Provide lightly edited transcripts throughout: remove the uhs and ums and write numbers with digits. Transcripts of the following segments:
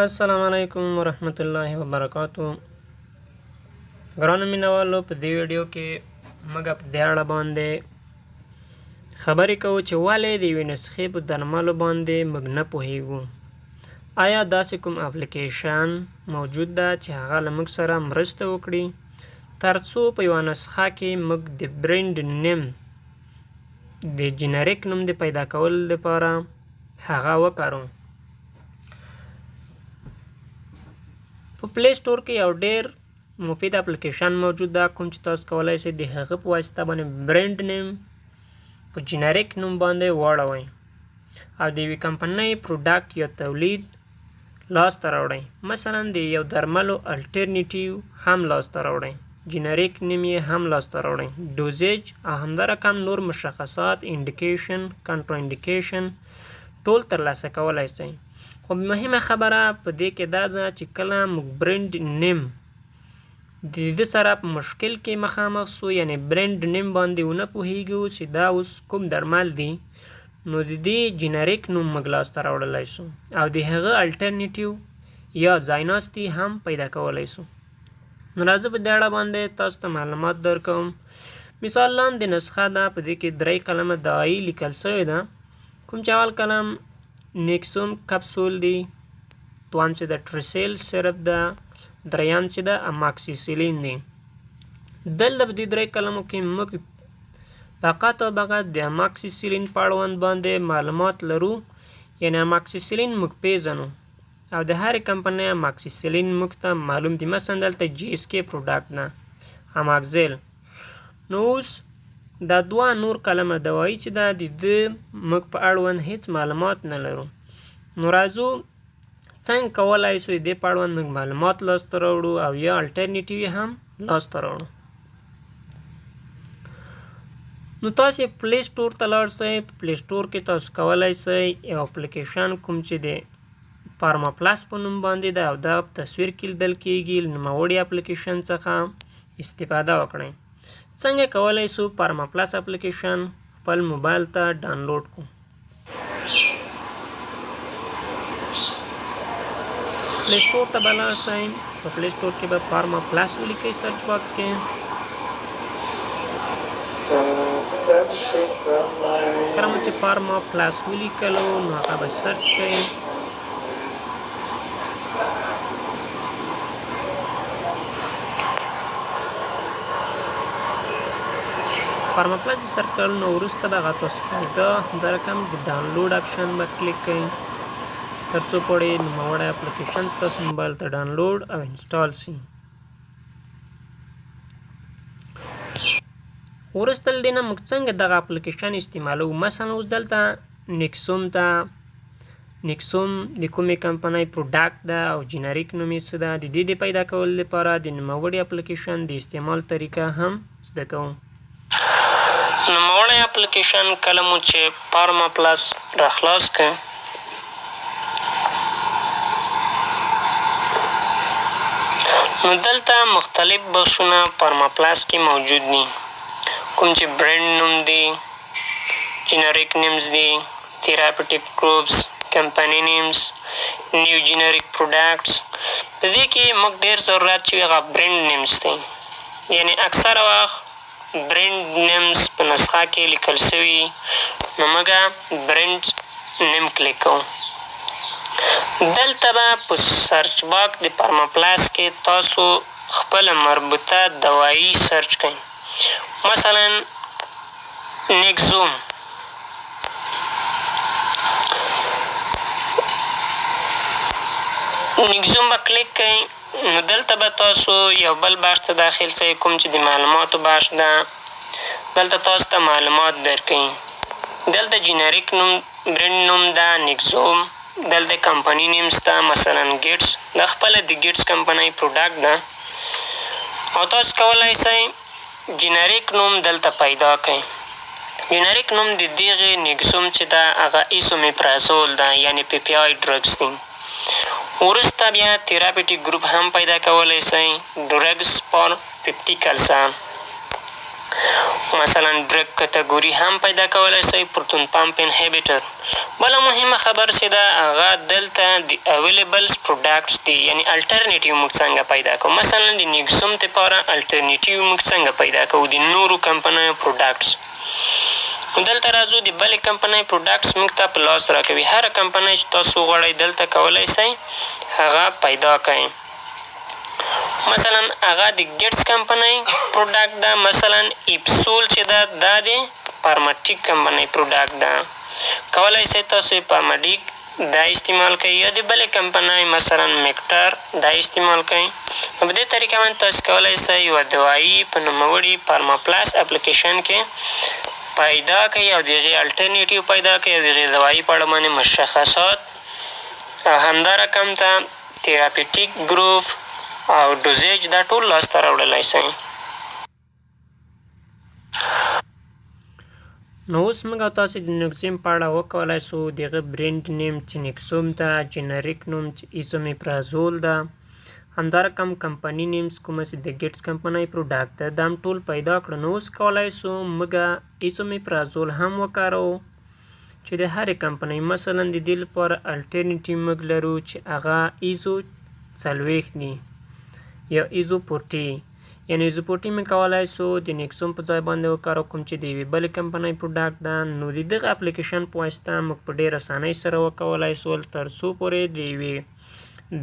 السلام علیکم ورحمت الله وبرکاتو. ګرانو مینوالو، په دې ویډیو کې موږ په دې اړه باندې خبرې کوو چې ولې د یوې نسخې په درملو باندې موږ نه پوهیږو. آیا داسې کوم اپلیکیشن موجود ده چې هغه له موږ سره مرسته وکړي تر څو په یوه نسخه کې موږ د برند نیم د جنریک نوم د پیدا کولو لپاره هغه وکاروو. په پلی سټور کې یو ډیر مفید اپلیکیشن موجود ده کوم چې تاسو کولی شئ د هغه په واسطه باندې برند نیم په جنریک نوم باندې واړوئ او د یوې کمپنۍ پروډکټ یا تولید لاسته راوړئ. مثلا د یو درملو الټرنیټیو هم لاسته راوړئ، جنریک نیم یې هم لاسته راوړئ، ډوزیج او همدارقم نور مشخصات، انډیکیشن، کنټرا انډیکیشن ټول ترلاسه کولی شئ. خو مهمه خبره په دې کې دا ده چې کله موږ برند نیم د ده سره په مشکل کې مخامخ سو، یعنی برند نیم باندې ونه پوهیږو چې دا اوس کوم درمل دي، نو د دې جنریک نوم موږ لاسته راوړلی سو او د هغه الټرنیټیو یا ځایناستي هم پیدا کولی سو. نو راځه په دې اړه باندې تاسو ته معلومات درکوم. مثال لاندې نسخه ده، په دې کې 3 کلمه دعایي لیکل شوې ده، کوم چې اول کلم نیکسوم کپسول دی، دویم چې د ټریسیل سرپ ده، دریم چې د اماکسیسیلین دی. دلته په دې 3 کلمو کې موږ فقط او فقط د اماکسیسیلین په اړوند باندې معلومات لرو، یعنی اماکسیسیلین موږ پیژنو او د هرې کمپنۍ اماکسیسیلین موږ ته معلوم دي. مثلا دلته جی اس کې پروډکټ ده اماکزیل. نو اوس دا دوه نور کلمه دوایي چې ده د ده موږ په اړوند هیڅ معلومات نه لرو. نو راځو څنګه کولی شو د دې په اړوند موږ معلومات لاسته راوړو او یا الټرنیټیو یې هم لاسته راوړو. نو تاسې پلی سټور ته لاړ شئ. په پلی سټور کې تاسو کولی شئ یو اپلیکیشن کوم چې د فارما پلس په نوم باندې ده او دا په تصویر کې لیدل کیږي، له نوموړي اپلیکیشن څخه استفاده وکړئ. څنګه کولی شو فارما پلس اپلیکیشن خپل موبایل ته ډاونلوډ کړو. پلی سټور ته به لاړ شئ. په پلی سټور کې به فارما پلس ولیکئ سرچ باکس کې. کله مو چې فارما پلس ولیکلو نو هغه به سرچ کړئ. فارما پلس د سرچ کولو نه وروسته به هغه تاسو پیدا همدارقم د ډاونلوډ اپشن به کلیک کړئ تر څو پورې نوموړی اپلیکیشن ستاسو موبایل ته ډاونلوډ او انسټال شي. وروسته له دې نه موږ څنګه دغه اپلیکیشن استعمالوو. مثلا اوس دلته نیکسوم د کومې کمپنۍ پروډکټ ده او جنریک نوم یې څه ده، د دې د پیدا کولو لپاره د نوموړي اپلیکیشن د استعمال طریقه هم زده کوو. نوموړی اپلیکیشن کله مو چې فارما پلس راخلاص کړ، نو دلته مختلف بخشونه فارما پلس کې موجود دي، کوم چې برند نوم دی، جنریک نیمز دی، تھیراپیوټیک ګروپس، کمپنی نیمز، نیو جنریک پروډکټس. په دې کې موږ ډېر ضرورت چې هغه برند نیمز دی، یعنی اکثره وخت برند نیمز په نسخه کې لیکل شوي، نو موږ برند نیم کلیک کوو. دلته به په سرچ باکس د فارما پلس کې تاسو خپله مربوطه دوایي سرچ کړئ. مثلا نیکزوم. نیکزوم به کلیک کړئ. نو دلته به تاسو یو بل بخش ته داخل شئ کوم چې د معلوماتو بخش ده. دلته تاسو ته معلومات درکوي. دلته جنریک نوم برند نوم ده نیکزوم، دلته کمپنی نیمز ده، مثلا ګیټس، دا خپله د ګیټس کمپنۍ پروډکټ ده او تاسو کولی شئ جنریک نوم دلته پیدا کړئ. جنریک نوم د دغې نیکزوم چې ده هغه ایسومیپرازول ده، یعنی پی پی آی ډرګس دي. وروسته بیا تھیراپیوټیک ګروپ هم پیدا کولی شئ، ډرګس فار پیپټیکلسه. مثلا ډرګ کټګوري هم پیدا کولی شئ، پروتون پمپ انهیبیټر. بله مهمه خبره چې ده هغه دلته د اویلیبلز پروډکټس دي، یعنې الټرنیټیو موږ څنګه پیدا کوو. مثلا د نیکسوم دپاره الټرنیټیو موږ څنګه پیدا کوو د نورو کمپنیو پروډکټس. دلته راځو د بلې کمپنۍ پروډکټس موږ ته په لاس راکوي. هره کمپنۍ چې تاسو غواړئ دلته کولی شئ هغه پیدا کړئ. مثلا هغه د ګیټس کمپنۍ پروډکټ ده. مثلا اپسول چې ده دا د پارمټیک کمپنۍ پروډکټ ده. کولی شئ تاسو پارمډیک دا استعمال کړئ یا د بلې کمپنۍ مثلا مکټر دا استعمال کړئ. نو په دې طریقه باندې تاسو کولی شئ یوه دوایي په نوموړي پارما پلس اپلیکیشن کې پیدا کړئ او د هغې الټرنیټیو پیدا کړئ او د هغې دوایي په اړه باندې مشخصات او همدا رقم ته تیراپیټیک ګروپ او ډوزیج دا ټول لاسته راوړلی شئ. نو اوس موږ او تاسې د نیکسوم په اړه وکولی شو. د هغه برینډ نیم چې نیکسوم ده، جنریک نوم چې ایزومیپرازول ده، همدا رقم کمپني نیمز کومه چې د ګیټس کمپنۍ پروډکټ ده دا هم ټول پیدا کړو. نو اوس کولی شو موږ ایزومیپرازول هم وکاروو چې د هرې کمپنۍ مثلا د دې لپاره الټرنیټیو موږ لرو چې هغه ایزو 40 دي یا ایزوپورټي. یعنې ایزوپورټي موږ کولی شو د نیکسوم په ځای باندې وکاروو کوم چې د یوې بلې کمپنۍ پروډکټ ده. نو د دغه اپلیکیشن په واسطه موږ په ډېر اسانۍ سره وکولی شول تر څو پورې د یوې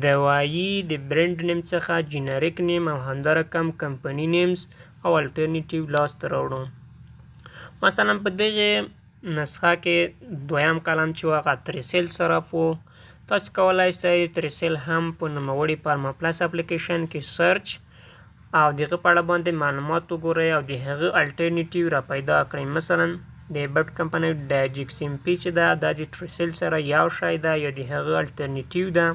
دوایي د برینډ نیم څخه جنریک نیم او همدا رقم کمپني نیمز او الټرنیټیو لاسته راوړو. مثلا په دغې نسخه کې دویم کالم چې و هغه تریسیل صرف و. تاسو کولی شئ تریسیل هم په نوموړي پارما پلس اپلیکیشن کې سرچ او د هغه په اړه باندې معلومات وګورئ او د هغه الټرنیټیو را پیدا کړئ. مثلا د بټ کمپنۍ ډایجکسیم پي چې ده دا د تریسیل سره یو شی ده یا د هغه الټرنیټیو ده.